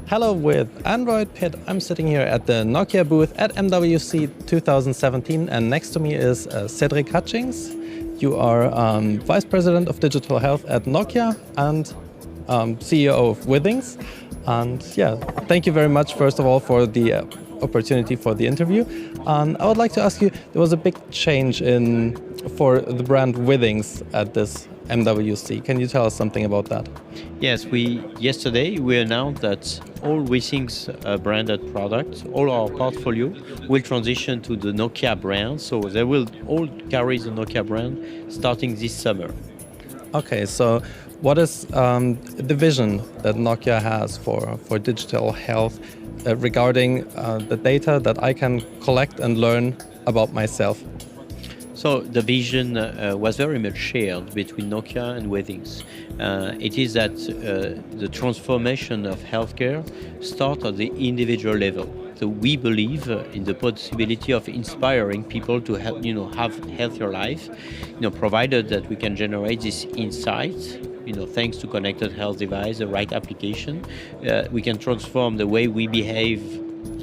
Hello, with Android Pit, I'm sitting here at the Nokia booth at MWC 2017, and next to me is Cedric Hutchings. You are Vice President of Digital Health at Nokia and CEO of Withings. And yeah, thank you very much, first of all, for the opportunity for the interview. And I would like to ask you, there was a big change for the brand Withings at this MWC. Can you tell us something about that? Yes, yesterday we announced that all Withings branded products, all our portfolio, will transition to the Nokia brand. So they will all carry the Nokia brand starting this summer. Okay, so what is the vision that Nokia has for digital health regarding the data that I can collect and learn about myself? So the vision was very much shared between Nokia and Withings. It is that the transformation of healthcare starts at the individual level. So we believe in the possibility of inspiring people to have healthier life, provided that we can generate this insight. Thanks to connected health device, the right application, we can transform the way we behave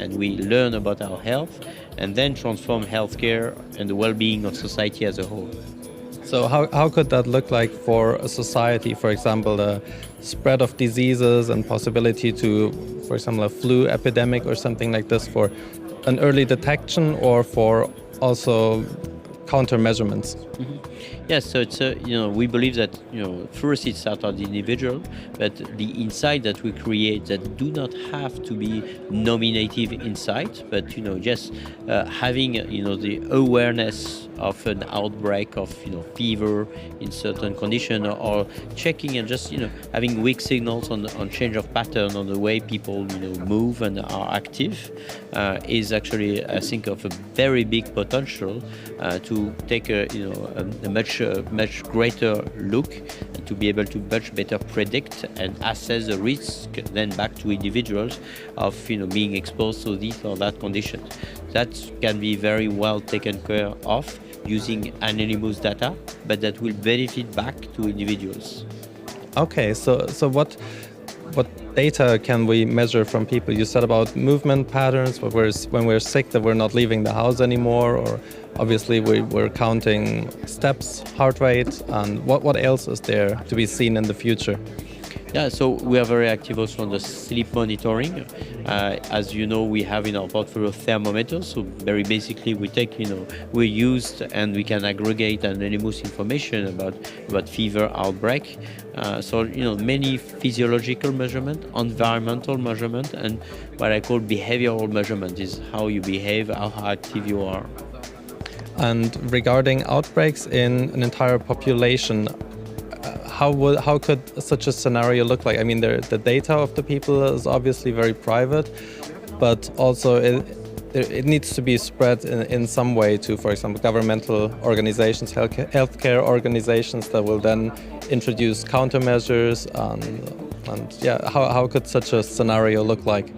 and we learn about our health, and then transform healthcare and the well-being of society as a whole. So how could that look like for a society? For example, the spread of diseases and possibility to, for example, a flu epidemic or something like this, for an early detection or for also countermeasurements? Mm-hmm. Yes, so it's we believe that first it starts at the individual, but the insight that we create that do not have to be nominative insight, but just having the awareness of an outbreak of fever in certain condition, or checking and just having weak signals on change of pattern on the way people move and are active is actually, I think, of a very big potential to take a much greater look and to be able to much better predict and assess the risk then back to individuals of being exposed to this or that condition. That can be very well taken care of using anonymous data, but that will benefit back to individuals. Okay, so what data can we measure from people? You said about movement patterns, when we're sick that we're not leaving the house anymore, or obviously we're counting steps, heart rate, and what else is there to be seen in the future? Yeah, so we are very active also on the sleep monitoring. As you know, we have in our portfolio thermometers. So very basically, we used and we can aggregate anonymous information about fever outbreak. So many physiological measurement, environmental measurement, and what I call behavioral measurement is how you behave, how active you are. And regarding outbreaks in an entire population, how could such a scenario look like? I mean, the data of the people is obviously very private, but also it needs to be spread in some way to, for example, governmental organizations, healthcare organizations that will then introduce countermeasures. And yeah, how could such a scenario look like?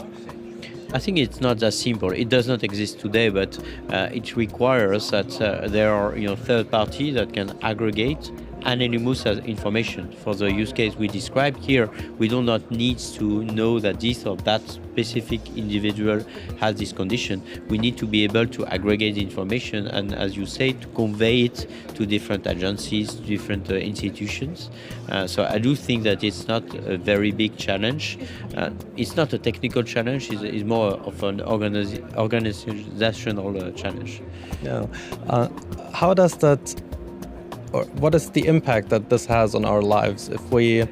I think it's not that simple. It does not exist today, but it requires that there are third parties that can aggregate anonymous information. For the use case we described here, we do not need to know that this or that specific individual has this condition. We need to be able to aggregate information and, as you say, to convey it to different agencies, different institutions. So I do think that it's not a very big challenge. It's not a technical challenge, it's more of an organizational challenge. Yeah. How does that, or what is the impact that this has on our lives? If we,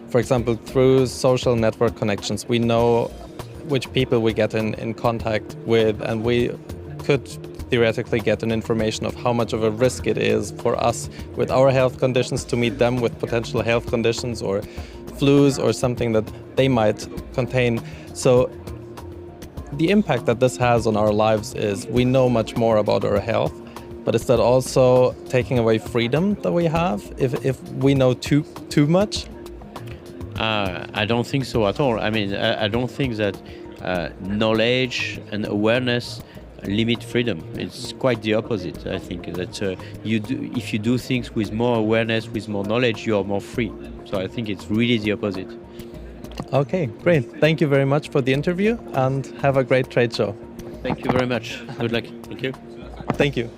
for example, through social network connections, we know which people we get in contact with, and we could theoretically get an information of how much of a risk it is for us with our health conditions to meet them with potential health conditions or flus or something that they might contain. So the impact that this has on our lives is we know much more about our health. But is that also taking away freedom that we have if we know too much? I don't think so at all. I mean, I don't think that knowledge and awareness limit freedom. It's quite the opposite. I think that if you do things with more awareness, with more knowledge, you are more free. So I think it's really the opposite. Okay, great. Thank you very much for the interview and have a great trade show. Thank you very much. Good luck. Thank you. Thank you.